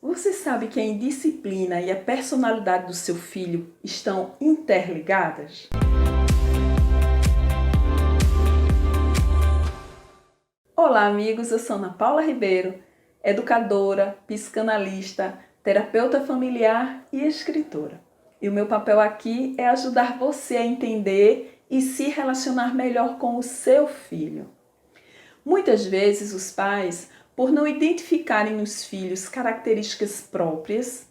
Você sabe que a indisciplina e a personalidade do seu filho estão interligadas? Olá, amigos, eu sou Ana Paula Ribeiro, educadora, psicanalista, terapeuta familiar e escritora. E o meu papel aqui é ajudar você a entender e se relacionar melhor com o seu filho. Muitas vezes os pais, por não identificarem nos filhos características próprias,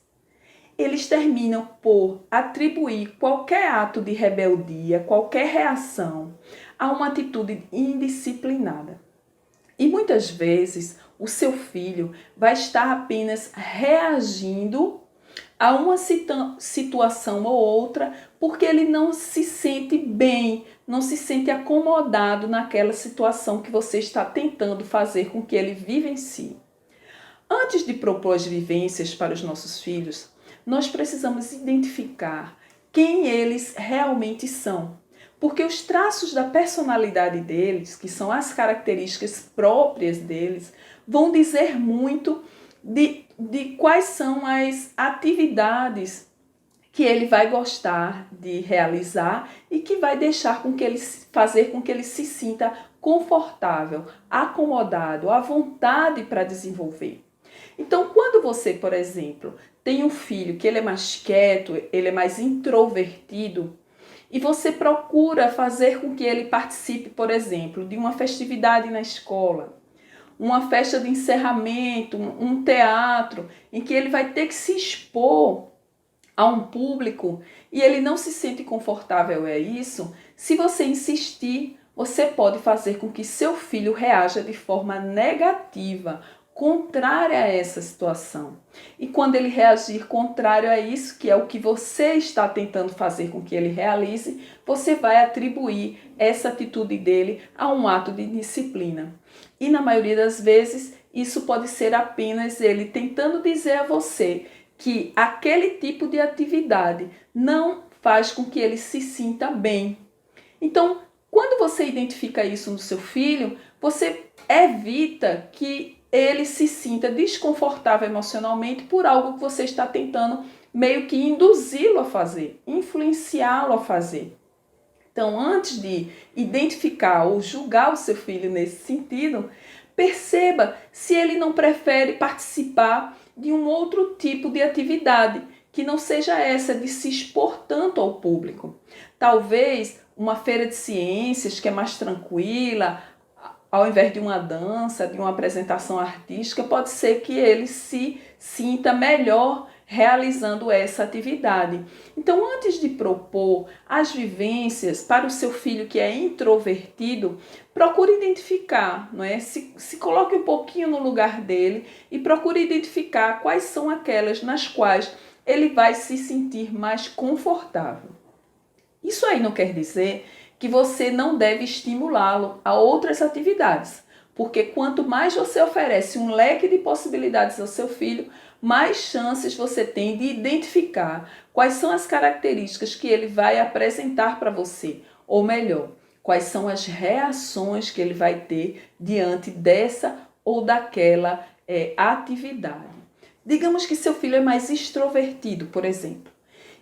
eles terminam por atribuir qualquer ato de rebeldia, qualquer reação a uma atitude indisciplinada. E muitas vezes o seu filho vai estar apenas reagindo a uma situação ou outra porque ele não se sente bem, não se sente acomodado naquela situação que você está tentando fazer com que ele vivencie. Antes de propor as vivências para os nossos filhos, nós precisamos identificar quem eles realmente são. Porque os traços da personalidade deles, que são as características próprias deles, vão dizer muito de quais são as atividades que ele vai gostar de realizar e que vai fazer com que ele se sinta confortável, acomodado, à vontade para desenvolver. Então, quando você, por exemplo, tem um filho que ele é mais quieto, ele é mais introvertido, e você procura fazer com que ele participe, por exemplo, de uma festividade na escola, uma festa de encerramento, um teatro, em que ele vai ter que se expor a um público e ele não se sente confortável a isso, se você insistir, você pode fazer com que seu filho reaja de forma negativa, contrária a essa situação. E quando ele reagir contrário a isso, que é o que você está tentando fazer com que ele realize, você vai atribuir essa atitude dele a um ato de disciplina. E na maioria das vezes, isso pode ser apenas ele tentando dizer a você que aquele tipo de atividade não faz com que ele se sinta bem. Então, quando você identifica isso no seu filho, você evita que ele se sinta desconfortável emocionalmente por algo que você está tentando meio que induzi-lo a fazer, influenciá-lo a fazer. Então, antes de identificar ou julgar o seu filho nesse sentido, perceba se ele não prefere participar de um outro tipo de atividade, que não seja essa de se expor tanto ao público. Talvez uma feira de ciências que é mais tranquila, ao invés de uma dança, de uma apresentação artística, pode ser que ele se sinta melhor realizando essa atividade. Então, antes de propor as vivências para o seu filho que é introvertido, procure identificar, não é? Se coloque um pouquinho no lugar dele e procure identificar quais são aquelas nas quais ele vai se sentir mais confortável. Isso aí não quer dizer que você não deve estimulá-lo a outras atividades, porque quanto mais você oferece um leque de possibilidades ao seu filho, mais chances você tem de identificar quais são as características que ele vai apresentar para você, ou melhor, quais são as reações que ele vai ter diante dessa ou daquela atividade. Digamos que seu filho é mais extrovertido, por exemplo.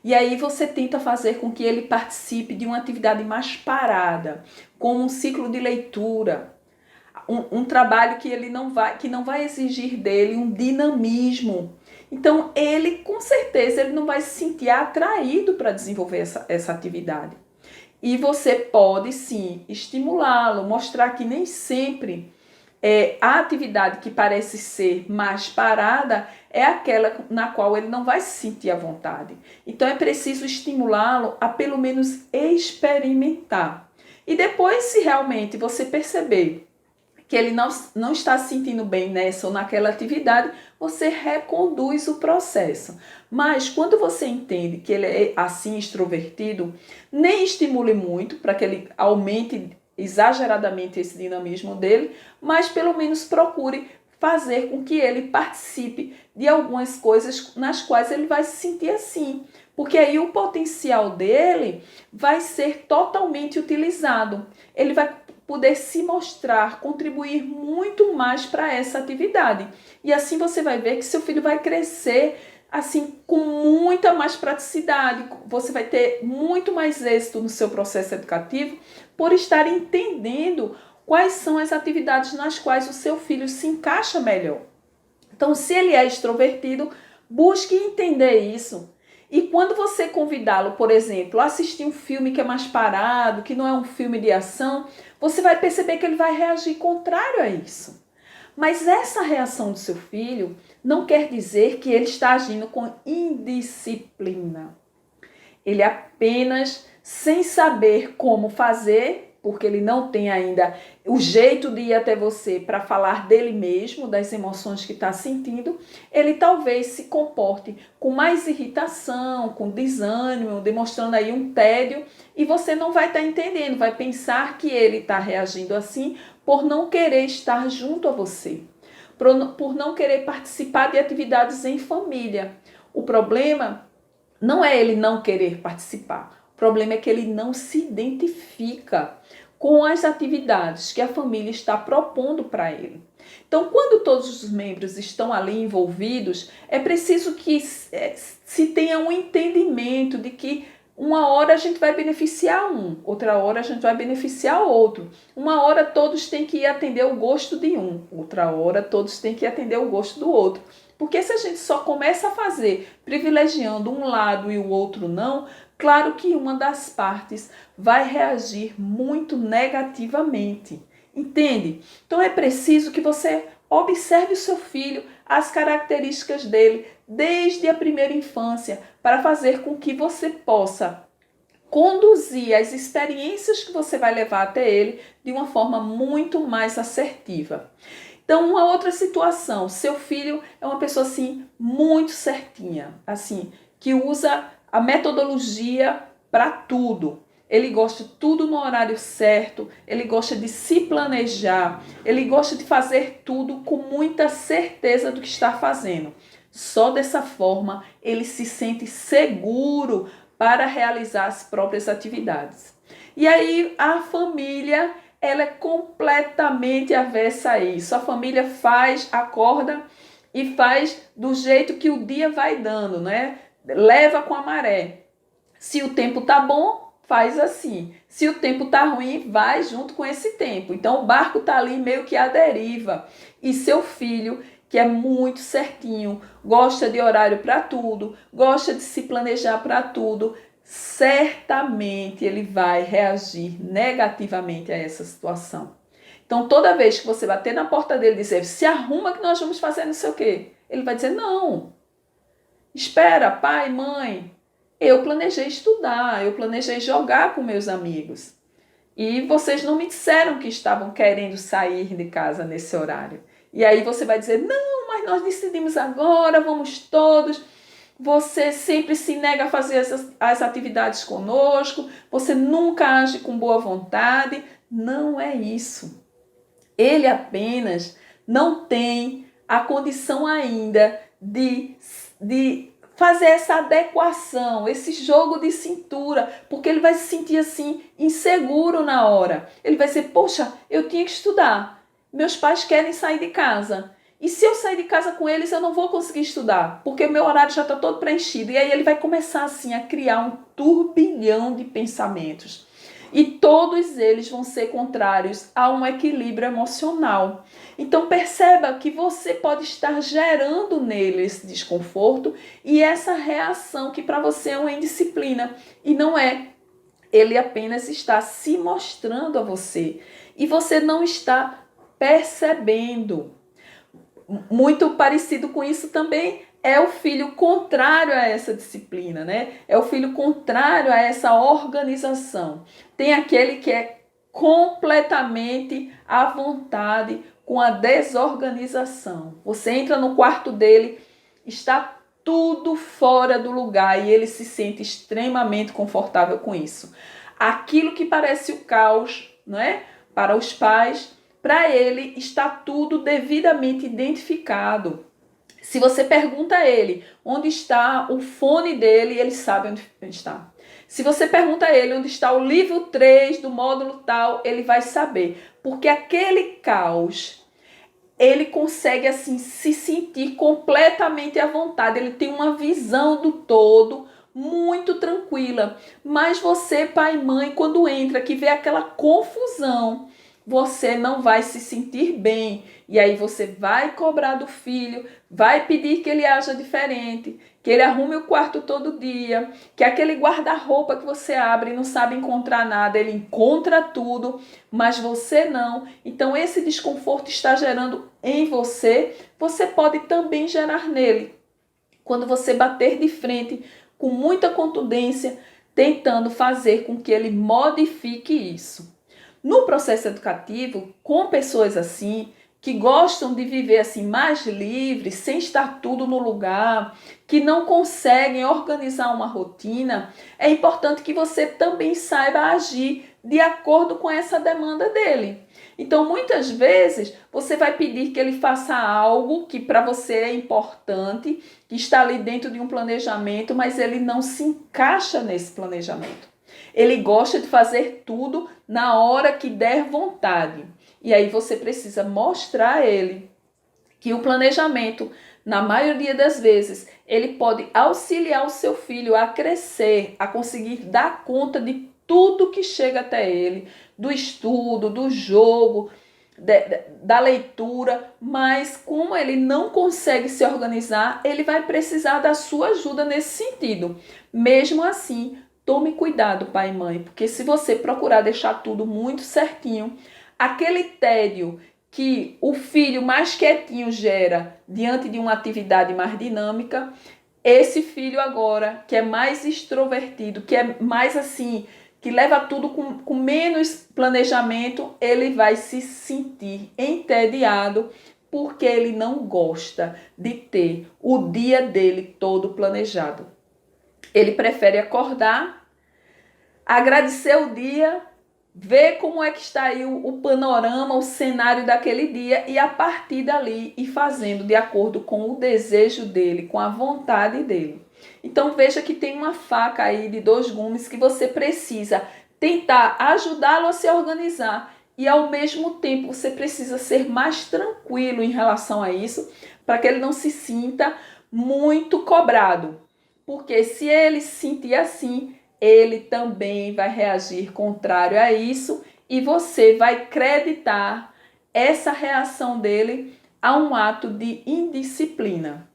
E aí você tenta fazer com que ele participe de uma atividade mais parada, como um ciclo de leitura, um trabalho que não vai exigir dele um dinamismo. Então ele, com certeza, ele não vai se sentir atraído para desenvolver essa atividade. E você pode sim estimulá-lo, mostrar que nem sempre a atividade que parece ser mais parada é aquela na qual ele não vai se sentir à vontade. Então é preciso estimulá-lo a pelo menos experimentar. E depois, se realmente você perceber que ele não está se sentindo bem nessa ou naquela atividade, você reconduz o processo. Mas quando você entende que ele é assim extrovertido, nem estimule muito para que ele aumente exageradamente esse dinamismo dele, mas pelo menos procure fazer com que ele participe de algumas coisas nas quais ele vai se sentir assim, porque aí o potencial dele vai ser totalmente utilizado. Ele vai poder se mostrar, contribuir muito mais para essa atividade. E assim você vai ver que seu filho vai crescer assim com muita mais praticidade, você vai ter muito mais êxito no seu processo educativo por estar entendendo quais são as atividades nas quais o seu filho se encaixa melhor. Então, se ele é extrovertido, busque entender isso. E quando você convidá-lo, por exemplo, a assistir um filme que é mais parado, que não é um filme de ação, você vai perceber que ele vai reagir contrário a isso. Mas essa reação do seu filho não quer dizer que ele está agindo com indisciplina. Ele apenas, sem saber como fazer, porque ele não tem ainda o jeito de ir até você para falar dele mesmo, das emoções que está sentindo, ele talvez se comporte com mais irritação, com desânimo, demonstrando aí um tédio, e você não vai estar entendendo, vai pensar que ele está reagindo assim por não querer estar junto a você, por não querer participar de atividades em família. O problema não é ele não querer participar, o problema é que ele não se identifica com as atividades que a família está propondo para ele. Então, quando todos os membros estão ali envolvidos, é preciso que se tenha um entendimento de que uma hora a gente vai beneficiar um, outra hora a gente vai beneficiar outro. Uma hora todos têm que ir atender o gosto de um, outra hora todos têm que atender o gosto do outro. Porque se a gente só começa a fazer privilegiando um lado e o outro não, claro que uma das partes vai reagir muito negativamente. Entende? Então é preciso que você observe o seu filho, as características dele, desde a primeira infância, para fazer com que você possa conduzir as experiências que você vai levar até ele de uma forma muito mais assertiva. Então, uma outra situação, seu filho é uma pessoa assim muito certinha, assim, que usa a metodologia para tudo. Ele gosta de tudo no horário certo, ele gosta de se planejar, ele gosta de fazer tudo com muita certeza do que está fazendo. Só dessa forma ele se sente seguro para realizar as próprias atividades. E aí a família, ela é completamente avessa a isso. A família acorda e faz do jeito que o dia vai dando, né? Leva com a maré. Se o tempo tá bom, faz assim. Se o tempo tá ruim, vai junto com esse tempo. Então o barco tá ali meio que à deriva. E seu filho, que é muito certinho, gosta de horário para tudo, gosta de se planejar para tudo, certamente ele vai reagir negativamente a essa situação. Então, toda vez que você bater na porta dele e dizer, se arruma que nós vamos fazer não sei o quê, ele vai dizer, não, espera, pai, mãe, eu planejei estudar, eu planejei jogar com meus amigos. E vocês não me disseram que estavam querendo sair de casa nesse horário. E aí você vai dizer, não, mas nós decidimos agora, vamos todos. Você sempre se nega a fazer as atividades conosco, você nunca age com boa vontade. Não é isso. Ele apenas não tem a condição ainda de fazer essa adequação, esse jogo de cintura, porque ele vai se sentir assim, inseguro na hora. Ele vai dizer, poxa, eu tinha que estudar, meus pais querem sair de casa. E se eu sair de casa com eles, eu não vou conseguir estudar, porque o meu horário já está todo preenchido. E aí ele vai começar assim a criar um turbilhão de pensamentos. E todos eles vão ser contrários a um equilíbrio emocional. Então perceba que você pode estar gerando nele esse desconforto e essa reação que para você é uma indisciplina. E não é. Ele apenas está se mostrando a você. E você não está percebendo. Muito parecido com isso também é o filho contrário a essa disciplina, né? É o filho contrário a essa organização. Tem aquele que é completamente à vontade com a desorganização. Você entra no quarto dele, está tudo fora do lugar e ele se sente extremamente confortável com isso. Aquilo que parece o caos, não é? Para os pais, para ele está tudo devidamente identificado. Se você pergunta a ele onde está o fone dele, ele sabe onde está. Se você pergunta a ele onde está o livro 3 do módulo tal, ele vai saber. Porque aquele caos, ele consegue assim se sentir completamente à vontade. Ele tem uma visão do todo muito tranquila. Mas você, pai e mãe, quando entra, que vê aquela confusão, você não vai se sentir bem. E aí você vai cobrar do filho, vai pedir que ele haja diferente, que ele arrume o quarto todo dia, que aquele guarda-roupa que você abre e não sabe encontrar nada, ele encontra tudo, mas você não. Então esse desconforto está gerando em você, você pode também gerar nele. Quando você bater de frente com muita contundência, tentando fazer com que ele modifique isso. No processo educativo, com pessoas assim, que gostam de viver assim mais livres, sem estar tudo no lugar, que não conseguem organizar uma rotina, é importante que você também saiba agir de acordo com essa demanda dele. Então, muitas vezes, você vai pedir que ele faça algo que para você é importante, que está ali dentro de um planejamento, mas ele não se encaixa nesse planejamento. Ele gosta de fazer tudo na hora que der vontade. E aí você precisa mostrar a ele que o planejamento, na maioria das vezes, ele pode auxiliar o seu filho a crescer, a conseguir dar conta de tudo que chega até ele, do estudo, do jogo, da leitura, mas como ele não consegue se organizar, ele vai precisar da sua ajuda nesse sentido. Mesmo assim, tome cuidado, pai e mãe, porque se você procurar deixar tudo muito certinho, aquele tédio que o filho mais quietinho gera diante de uma atividade mais dinâmica, esse filho agora, que é mais extrovertido, que é mais assim, que leva tudo com menos planejamento, ele vai se sentir entediado porque ele não gosta de ter o dia dele todo planejado. Ele prefere acordar, agradecer o dia, ver como é que está aí o panorama, o cenário daquele dia e a partir dali ir fazendo de acordo com o desejo dele, com a vontade dele. Então veja que tem uma faca aí de 2 gumes que você precisa tentar ajudá-lo a se organizar e ao mesmo tempo você precisa ser mais tranquilo em relação a isso para que ele não se sinta muito cobrado. Porque se ele se sentir assim, ele também vai reagir contrário a isso e você vai acreditar essa reação dele a um ato de indisciplina.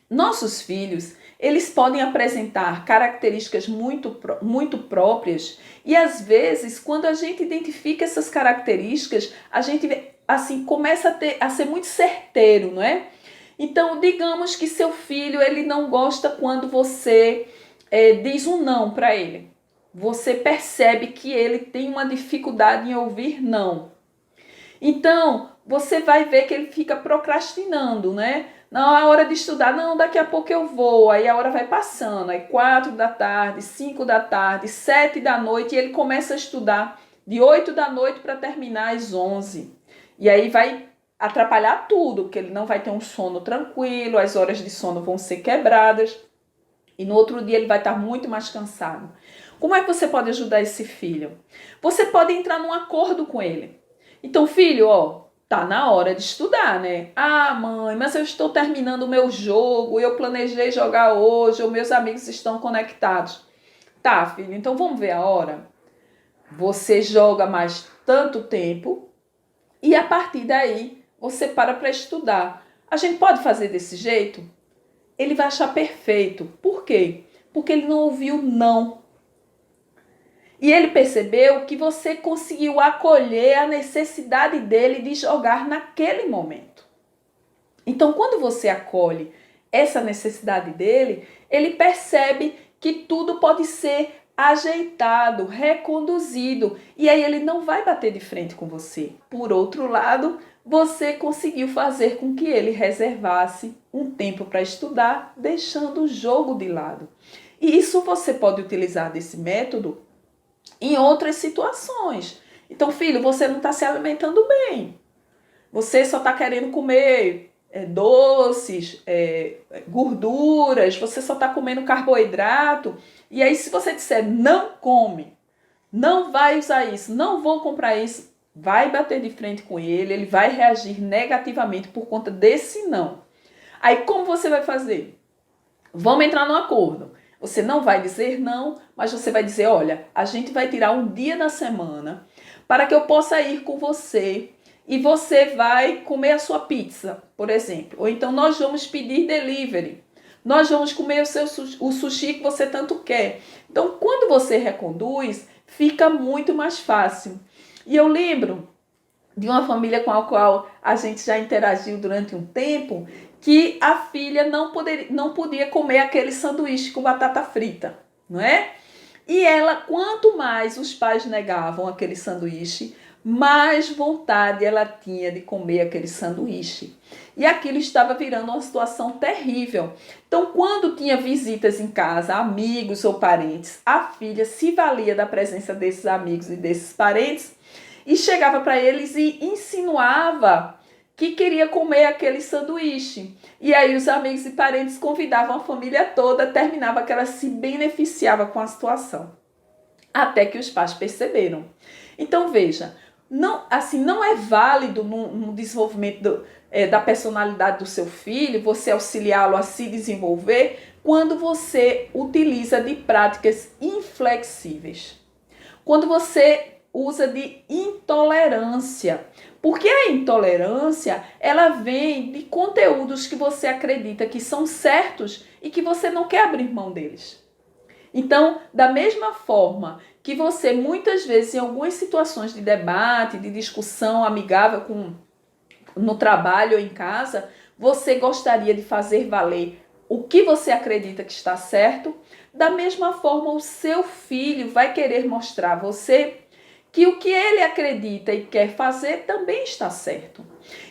Nossos filhos, eles podem apresentar características muito próprias e às vezes, quando a gente identifica essas características, a gente assim começa a ser muito certeiro, não é? Então, digamos que seu filho ele não gosta quando você diz um não para ele. Você percebe que ele tem uma dificuldade em ouvir não. Então, você vai ver que ele fica procrastinando, né? Na hora de estudar, não, daqui a pouco eu vou. Aí a hora vai passando, aí 4 da tarde, 5 da tarde, 7 da noite, e ele começa a estudar de 8 da noite para terminar às 11. E aí vai atrapalhar tudo, porque ele não vai ter um sono tranquilo, as horas de sono vão ser quebradas. E no outro dia ele vai estar muito mais cansado. Como é que você pode ajudar esse filho? Você pode entrar num acordo com ele. Então, filho, tá na hora de estudar, né? Ah, mãe, mas eu estou terminando o meu jogo, eu planejei jogar hoje, ou meus amigos estão conectados. Tá, filho, então vamos ver a hora. Você joga mais tanto tempo e a partir daí você para estudar. A gente pode fazer desse jeito? Ele vai achar perfeito. Por quê? Porque ele não ouviu não. E ele percebeu que você conseguiu acolher a necessidade dele de jogar naquele momento. Então, quando você acolhe essa necessidade dele, ele percebe que tudo pode ser ajeitado, reconduzido. E aí ele não vai bater de frente com você. Por outro lado, você conseguiu fazer com que ele reservasse um tempo para estudar, deixando o jogo de lado. E isso você pode utilizar desse método em outras situações. Então, filho, você não está se alimentando bem. Você só está querendo comer doces, gorduras, você só está comendo carboidrato. E aí, se você disser não come, não vai usar isso, não vou comprar isso, vai bater de frente com ele, ele vai reagir negativamente por conta desse não. Aí, como você vai fazer? Vamos entrar num acordo. Você não vai dizer não, mas você vai dizer, olha, a gente vai tirar um dia da semana para que eu possa ir com você e você vai comer a sua pizza, por exemplo. Ou então nós vamos pedir delivery. Nós vamos comer o sushi que você tanto quer. Então, quando você reconduz, fica muito mais fácil. E eu lembro de uma família com a qual a gente já interagiu durante um tempo, que a filha não podia comer aquele sanduíche com batata frita, não é? E ela, quanto mais os pais negavam aquele sanduíche, mais vontade ela tinha de comer aquele sanduíche. E aquilo estava virando uma situação terrível. Então, quando tinha visitas em casa, amigos ou parentes, a filha se valia da presença desses amigos e desses parentes e chegava para eles e insinuava que queria comer aquele sanduíche. E aí os amigos e parentes convidavam a família toda, terminava que ela se beneficiava com a situação. Até que os pais perceberam. Então veja, não é válido no desenvolvimento da personalidade do seu filho, você auxiliá-lo a se desenvolver, quando você utiliza de práticas inflexíveis. Quando você usa de intolerância. Porque a intolerância, ela vem de conteúdos que você acredita que são certos e que você não quer abrir mão deles. Então, da mesma forma que você muitas vezes em algumas situações de debate, de discussão amigável no trabalho ou em casa, você gostaria de fazer valer o que você acredita que está certo, da mesma forma o seu filho vai querer mostrar a você que o que ele acredita e quer fazer também está certo.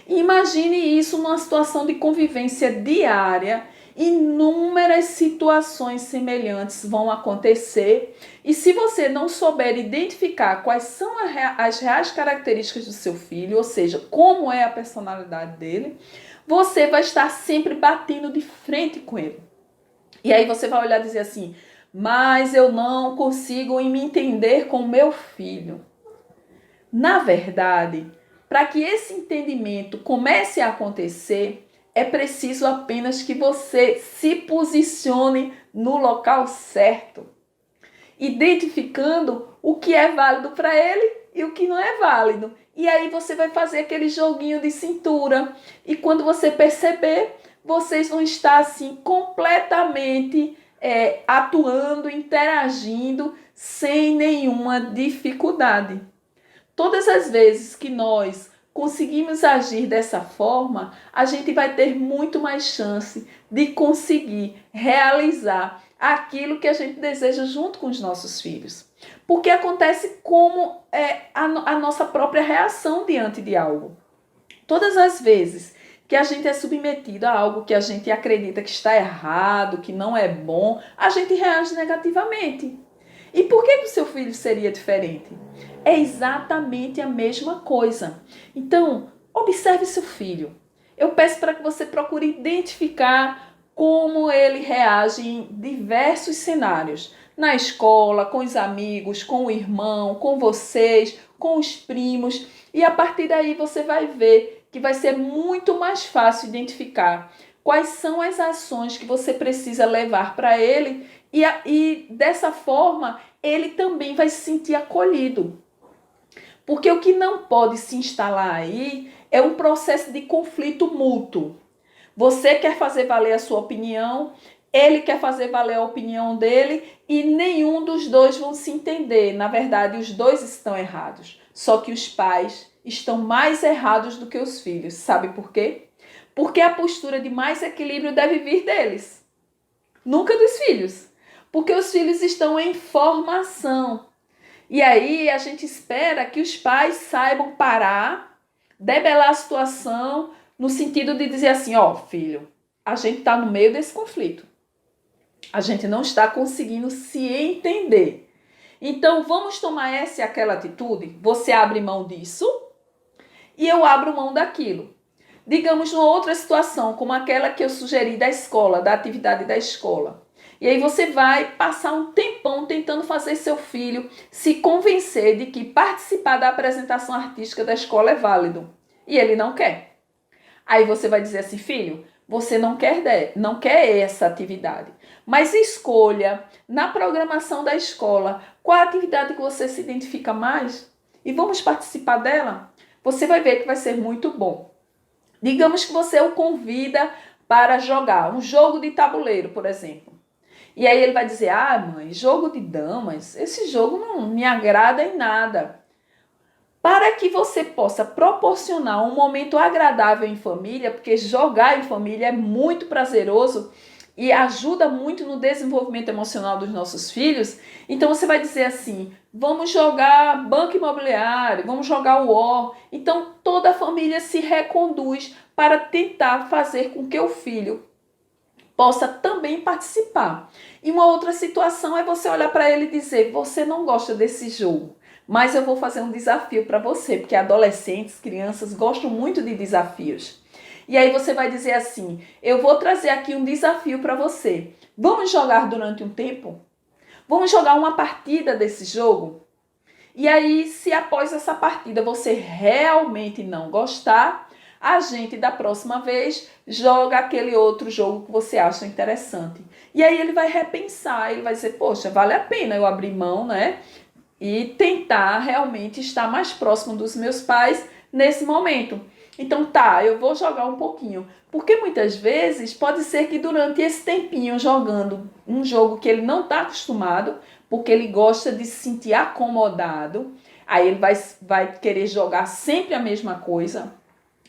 Imagine isso numa situação de convivência diária. Inúmeras situações semelhantes vão acontecer e se você não souber identificar quais são as reais características do seu filho, ou seja, como é a personalidade dele, você vai estar sempre batendo de frente com ele. E aí você vai olhar e dizer assim, mas eu não consigo me entender com meu filho. Na verdade, para que esse entendimento comece a acontecer, é preciso apenas que você se posicione no local certo, identificando o que é válido para ele e o que não é válido. E aí você vai fazer aquele joguinho de cintura. E quando você perceber, vocês vão estar assim completamente atuando, interagindo sem nenhuma dificuldade. Todas as vezes que nós conseguimos agir dessa forma, a gente vai ter muito mais chance de conseguir realizar aquilo que a gente deseja junto com os nossos filhos. Porque acontece como a nossa própria reação diante de algo. Todas as vezes que a gente é submetido a algo que a gente acredita que está errado, que não é bom, a gente reage negativamente. E por que o seu filho seria diferente? É exatamente a mesma coisa. Então, observe seu filho. Eu peço para que você procure identificar como ele reage em diversos cenários. Na escola, com os amigos, com o irmão, com vocês, com os primos. E a partir daí você vai ver que vai ser muito mais fácil identificar quais são as ações que você precisa levar para ele e dessa forma ele também vai se sentir acolhido. Porque o que não pode se instalar aí é um processo de conflito mútuo. Você quer fazer valer a sua opinião, ele quer fazer valer a opinião dele e nenhum dos dois vão se entender. Na verdade, os dois estão errados. Só que os pais estão mais errados do que os filhos. Sabe por quê? Porque a postura de mais equilíbrio deve vir deles, nunca dos filhos. Porque os filhos estão em formação. E aí a gente espera que os pais saibam parar, debelar a situação, no sentido de dizer assim, ó, filho, a gente está no meio desse conflito. A gente não está conseguindo se entender. Então vamos tomar essa e aquela atitude? Você abre mão disso e eu abro mão daquilo. Digamos numa outra situação, como aquela que eu sugeri da escola, da atividade da escola. E aí você vai passar um tempão tentando fazer seu filho se convencer de que participar da apresentação artística da escola é válido. E ele não quer. Aí você vai dizer assim, filho, você não quer essa atividade. Mas escolha na programação da escola qual a atividade que você se identifica mais e vamos participar dela. Você vai ver que vai ser muito bom. Digamos que você o convida para jogar um jogo de tabuleiro, por exemplo. E aí ele vai dizer, ah, mãe, jogo de damas, esse jogo não me agrada em nada. Para que você possa proporcionar um momento agradável em família, porque jogar em família é muito prazeroso e ajuda muito no desenvolvimento emocional dos nossos filhos, então você vai dizer assim, vamos jogar Banco Imobiliário, vamos jogar War. Então toda a família se reconduz para tentar fazer com que o filho possa também participar. E uma outra situação é você olhar para ele e dizer, você não gosta desse jogo, mas eu vou fazer um desafio para você, porque adolescentes, crianças gostam muito de desafios. E aí você vai dizer assim, eu vou trazer aqui um desafio para você. Vamos jogar durante um tempo? Vamos jogar uma partida desse jogo? E aí, se após essa partida você realmente não gostar, a gente da próxima vez joga aquele outro jogo que você acha interessante. E aí ele vai repensar, ele vai dizer, poxa, vale a pena eu abrir mão, né? E tentar realmente estar mais próximo dos meus pais nesse momento. Então tá, eu vou jogar um pouquinho. Porque muitas vezes pode ser que durante esse tempinho jogando um jogo que ele não está acostumado, porque ele gosta de se sentir acomodado, aí ele vai querer jogar sempre a mesma coisa,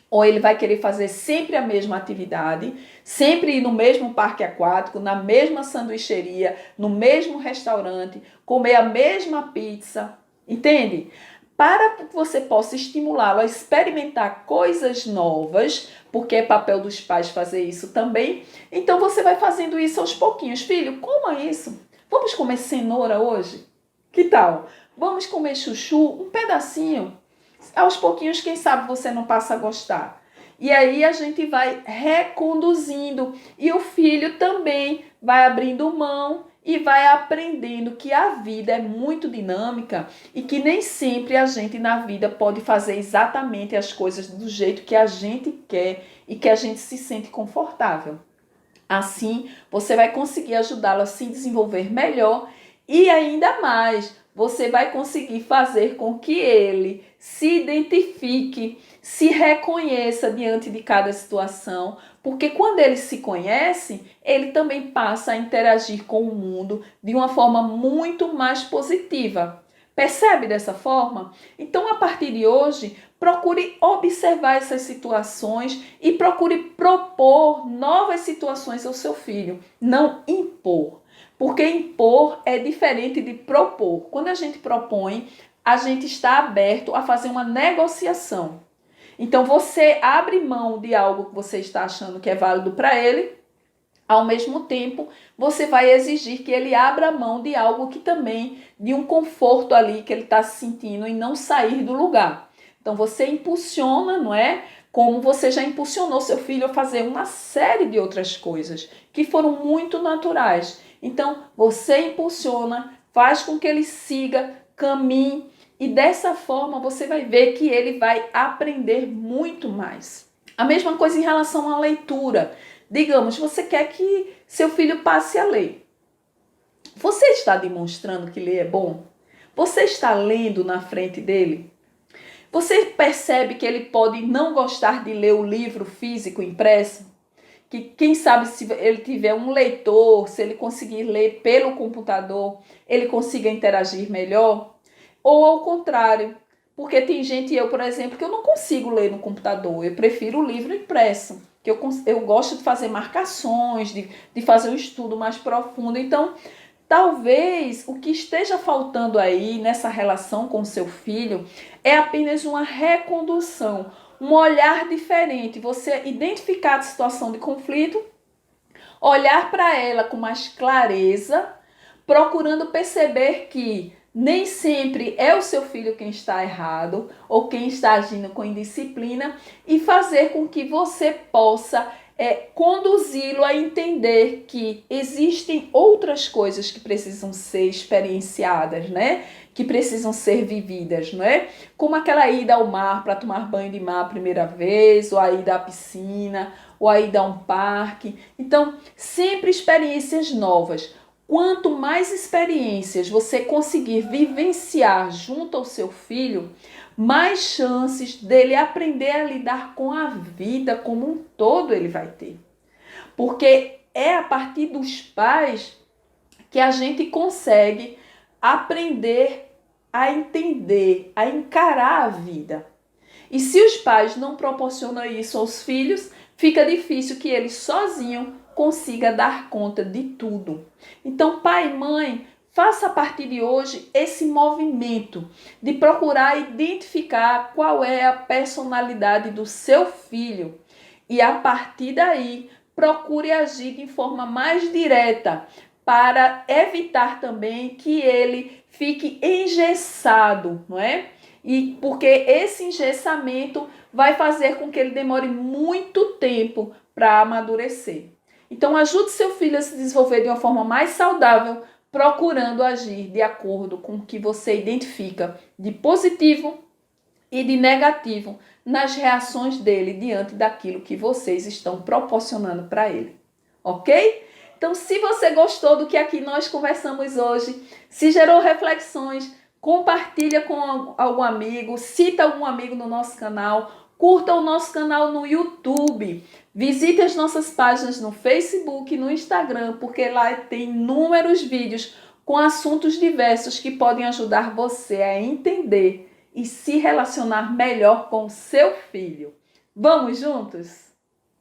ou ele vai querer fazer sempre a mesma atividade, sempre ir no mesmo parque aquático, na mesma sanduicheria, no mesmo restaurante, comer a mesma pizza, entende? Para que você possa estimulá-lo a experimentar coisas novas, porque é papel dos pais fazer isso também, então você vai fazendo isso aos pouquinhos. Filho, coma isso. Vamos comer cenoura hoje? Que tal? Vamos comer chuchu? Um pedacinho. Aos pouquinhos, quem sabe você não passa a gostar. E aí a gente vai reconduzindo e o filho também vai abrindo mão e vai aprendendo que a vida é muito dinâmica e que nem sempre a gente na vida pode fazer exatamente as coisas do jeito que a gente quer e que a gente se sente confortável. Assim, você vai conseguir ajudá-lo a se desenvolver melhor e ainda mais, você vai conseguir fazer com que ele se identifique, se reconheça diante de cada situação, porque quando ele se conhece, ele também passa a interagir com o mundo de uma forma muito mais positiva. Percebe dessa forma? Então, a partir de hoje, procure observar essas situações e procure propor novas situações ao seu filho, não impor. Porque impor é diferente de propor. Quando a gente propõe, a gente está aberto a fazer uma negociação. Então você abre mão de algo que você está achando que é válido para ele, ao mesmo tempo você vai exigir que ele abra mão de algo que também, de um conforto ali que ele está se sentindo em não sair do lugar. Então você impulsiona, não é? Como você já impulsionou seu filho a fazer uma série de outras coisas que foram muito naturais. Então, você impulsiona, faz com que ele siga, caminhe e dessa forma você vai ver que ele vai aprender muito mais. A mesma coisa em relação à leitura. Digamos, você quer que seu filho passe a ler. Você está demonstrando que ler é bom? Você está lendo na frente dele? Você percebe que ele pode não gostar de ler o livro físico impresso? Que quem sabe se ele tiver um leitor, se ele conseguir ler pelo computador, ele consiga interagir melhor? Ou ao contrário, porque tem gente, eu por exemplo, que eu não consigo ler no computador, eu prefiro o livro impresso, que eu gosto de fazer marcações, de fazer um estudo mais profundo. Então, talvez o que esteja faltando aí nessa relação com seu filho é apenas uma recondução, um olhar diferente, você identificar a situação de conflito, olhar para ela com mais clareza, procurando perceber que Nem sempre é o seu filho quem está errado ou quem está agindo com indisciplina, e fazer com que você possa conduzi-lo a entender que existem outras coisas que precisam ser experienciadas, né? Que precisam ser vividas, não é? Como aquela ida ao mar para tomar banho de mar a primeira vez, ou a ida à piscina, ou a ida a um parque. Então, sempre experiências novas. Quanto mais experiências você conseguir vivenciar junto ao seu filho, mais chances dele aprender a lidar com a vida como um todo ele vai ter. Porque é a partir dos pais que a gente consegue aprender a entender, a encarar a vida. E se os pais não proporcionam isso aos filhos, fica difícil que eles sozinhos consigam dar conta de tudo. Então, pai e mãe, faça a partir de hoje esse movimento de procurar identificar qual é a personalidade do seu filho. E a partir daí, procure agir de forma mais direta para evitar também que ele fique engessado, não é? E porque esse engessamento vai fazer com que ele demore muito tempo para amadurecer. Então, ajude seu filho a se desenvolver de uma forma mais saudável, procurando agir de acordo com o que você identifica de positivo e de negativo nas reações dele diante daquilo que vocês estão proporcionando para ele. Ok? Então, se você gostou do que aqui nós conversamos hoje, se gerou reflexões, compartilha com algum amigo, cita algum amigo no nosso canal, curta o nosso canal no YouTube, visite as nossas páginas no Facebook e no Instagram, porque lá tem inúmeros vídeos com assuntos diversos que podem ajudar você a entender e se relacionar melhor com o seu filho. Vamos juntos?